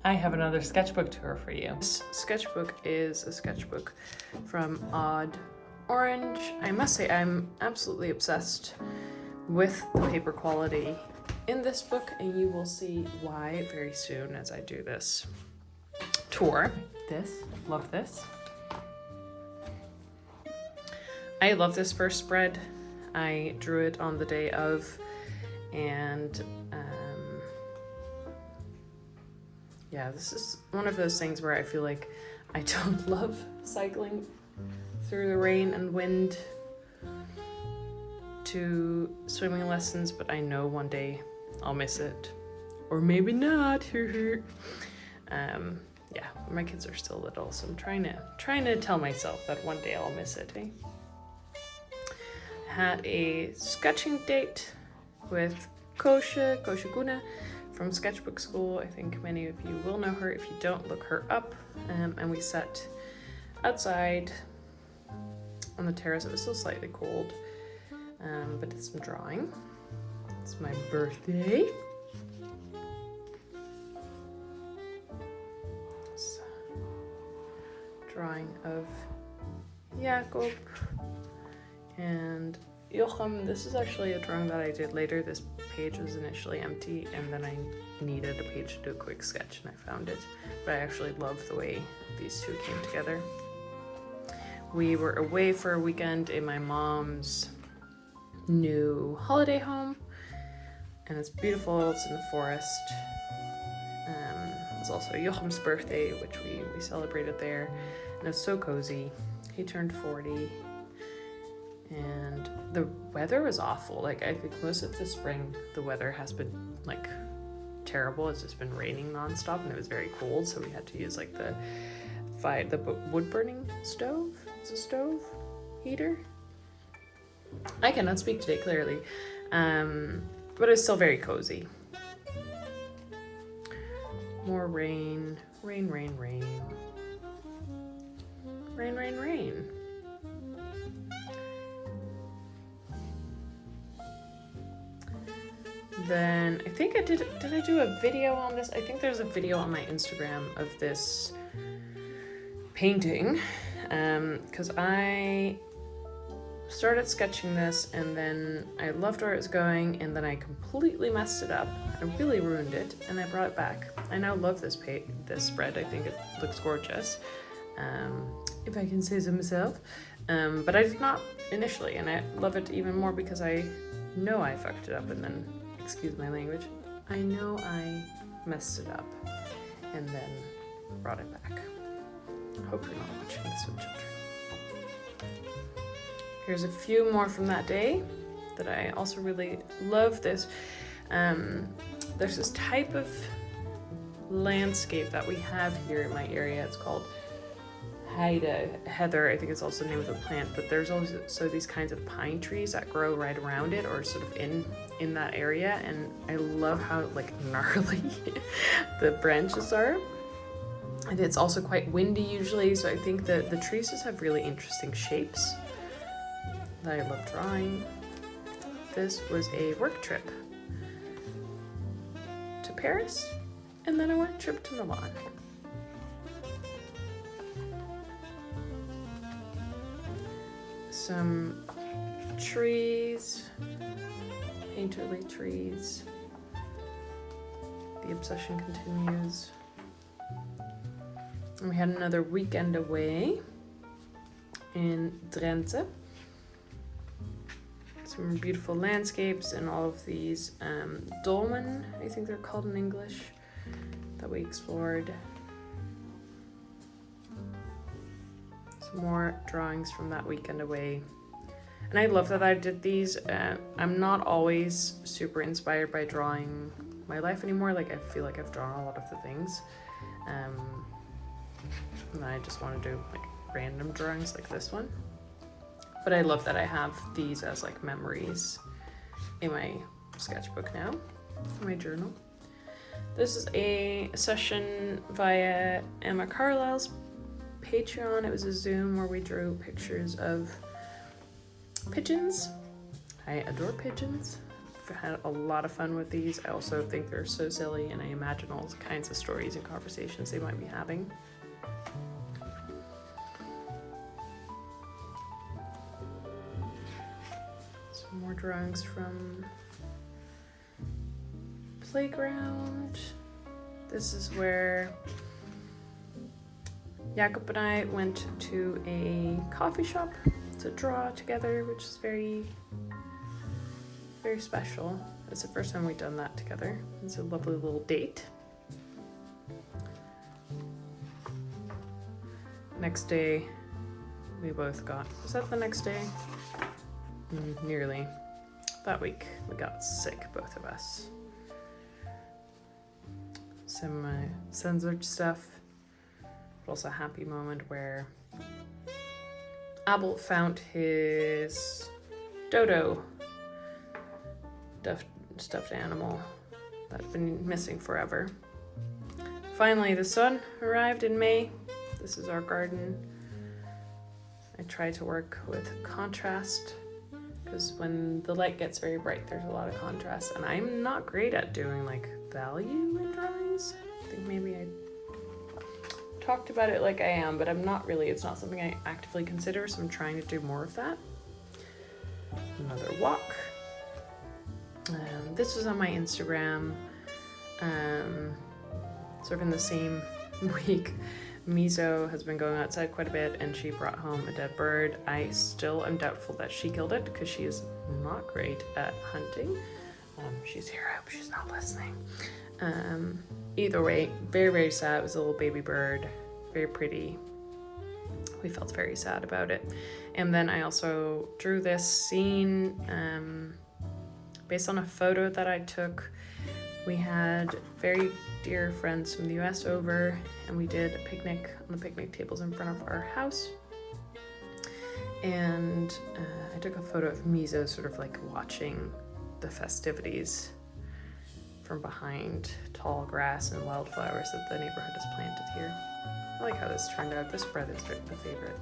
I have another sketchbook tour for you. This sketchbook is a sketchbook from Odd Orange. I must say I'm absolutely obsessed with the paper quality in this book, and you will see why very soon as I do this tour. Love this. I love this first spread. I drew it on the day of, and yeah, this is one of those things where I feel like I don't love cycling through the rain and wind to swimming lessons, but I know one day I'll miss it, or maybe not. Yeah, my kids are still little, so I'm trying to tell myself that one day I'll miss it. Had a sketching date with Kosha Guna from Sketchbook School. I think many of you will know her. If you don't, look her up. And we sat outside on the terrace. It was still slightly cold, but did some drawing. It's my birthday. It's a drawing of Jacob and Jochem. This is actually a drawing that I did later. This page was initially empty, and then I needed a page to do a quick sketch, and I found it. But I actually love the way these two came together. We were away for a weekend in my mom's new holiday home, and it's beautiful. It's in the forest. It's also Jochem's birthday, which we celebrated there, and it's so cozy. He turned 40. And the weather was awful. Like, I think most of the spring, the weather has been like terrible. It's just been raining nonstop, and it was very cold. So we had to use like the wood burning stove. It's a stove heater. I cannot speak today clearly, but it's still very cozy. More rain, rain, rain, rain, rain, rain, rain. Then I think did I do a video on this? I think there's a video on my Instagram of this painting, because I started sketching this, and then I loved where it was going, and then I completely messed it up. I really ruined it, and I brought it back. I now love this spread. I think it looks gorgeous, if I can say so myself. But I did not initially, and I love it even more because I know I fucked it up, and then, excuse my language, I know I messed it up and then brought it back. I hope you're not watching this with children. Here's a few more from that day that I also really love. This there's this type of landscape that we have here in my area. It's called heather, I think it's also the name of the plant, but there's also these kinds of pine trees that grow right around it, or sort of in that area, and I love how like gnarly the branches are. And it's also quite windy usually, so I think that the trees just have really interesting shapes that I love drawing. This was a work trip to Paris, and then a work trip to Milan. Some trees, painterly trees. The obsession continues. And we had another weekend away in Drenthe. Some beautiful landscapes and all of these dolmen, I think they're called in English, that we explored. More drawings from that weekend away, and I love that I did these. I'm not always super inspired by drawing my life anymore. Like, I feel like I've drawn a lot of the things, and I just want to do like random drawings like this one. But I love that I have these as like memories in my sketchbook now, in my journal. This is a session via Emma Carlisle's Patreon. It was a Zoom where we drew pictures of pigeons. I adore pigeons. had a lot of fun with these. I also think they're so silly, and I imagine all kinds of stories and conversations they might be having. Some more drawings from playground. This is where Jakob and I went to a coffee shop to draw together, which is very, very special. It's the first time we've done that together. It's a lovely little date. Next day, we both got, was that the next day? Nearly. That week, we got sick, both of us. Some censored stuff, but also a happy moment where Abel found his dodo stuffed animal that's been missing forever. Finally, the sun arrived in May. This is our garden. I try to work with contrast because when the light gets very bright, there's a lot of contrast, and I'm not great at doing like value in drawings. I think maybe I talked about it like I am, but I'm not really. It's not something I actively consider, so I'm trying to do more of that. Another walk. This was on my Instagram, sort of in the same week. Mizo has been going outside quite a bit, and she brought home a dead bird. I still am doubtful that she killed it because she is not great at hunting. She's here, I hope she's not listening. Either way, very, very sad. It was a little baby bird, very pretty. We felt very sad about it. And then I also drew this scene based on a photo that I took. We had very dear friends from the US over, and we did a picnic on the picnic tables in front of our house. And I took a photo of Mizo sort of like watching the festivities from behind tall grass and wildflowers that the neighborhood has planted here. I like how this turned out. This spread is the favorite.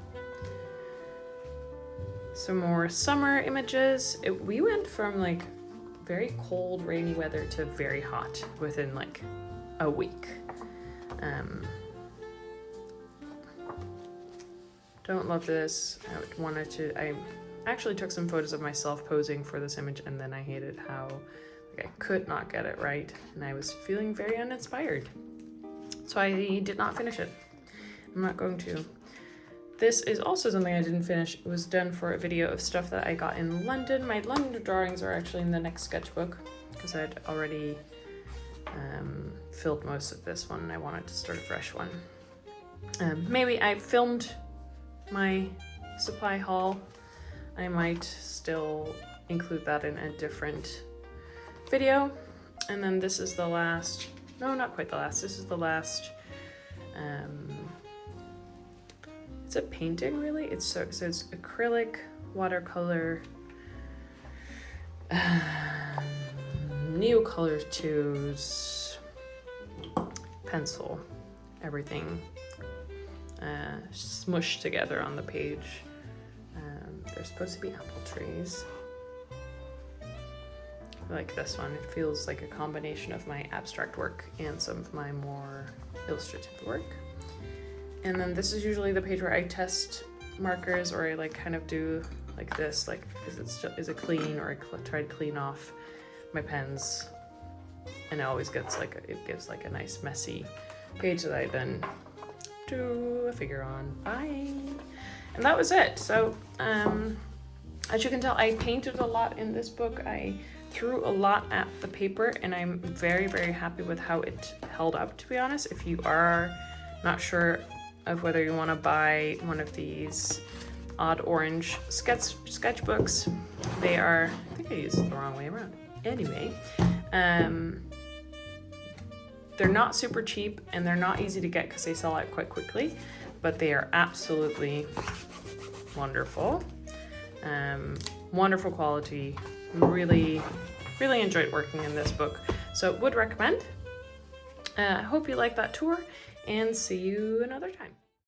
Some more summer images. We went from like very cold, rainy weather to very hot within like a week. Don't love this. I actually took some photos of myself posing for this image, and then I hated how I could not get it right, and I was feeling very uninspired. So I did not finish it. I'm not going to. This is also something I didn't finish. It was done for a video of stuff that I got in London. My London drawings are actually in the next sketchbook because I'd already filled most of this one and I wanted to start a fresh one. Maybe I filmed my supply haul. I might still include that in a different video. And then this is the last, no, not quite the last. This is the last, it's a painting really. It's acrylic, watercolor, Neocolor 2's pencil, everything smushed together on the page. They're supposed to be apple trees. I like this one. It feels like a combination of my abstract work and some of my more illustrative work. And then this is usually the page where I test markers, or I like kind of do like this, like is it clean, or I try to clean off my pens, and it always gets like it gives like a nice messy page that I then do a figure on. Bye. And that was it. So as you can tell, I painted a lot in this book. I threw a lot at the paper, and I'm very, very happy with how it held up, to be honest. If you are not sure of whether you want to buy one of these odd orange sketchbooks, they are, I think I used it the wrong way around. Anyway, they're not super cheap and they're not easy to get because they sell out quite quickly, but they are absolutely wonderful. Wonderful quality. Really, really enjoyed working in this book, so would recommend. I hope you like that tour, and see you another time.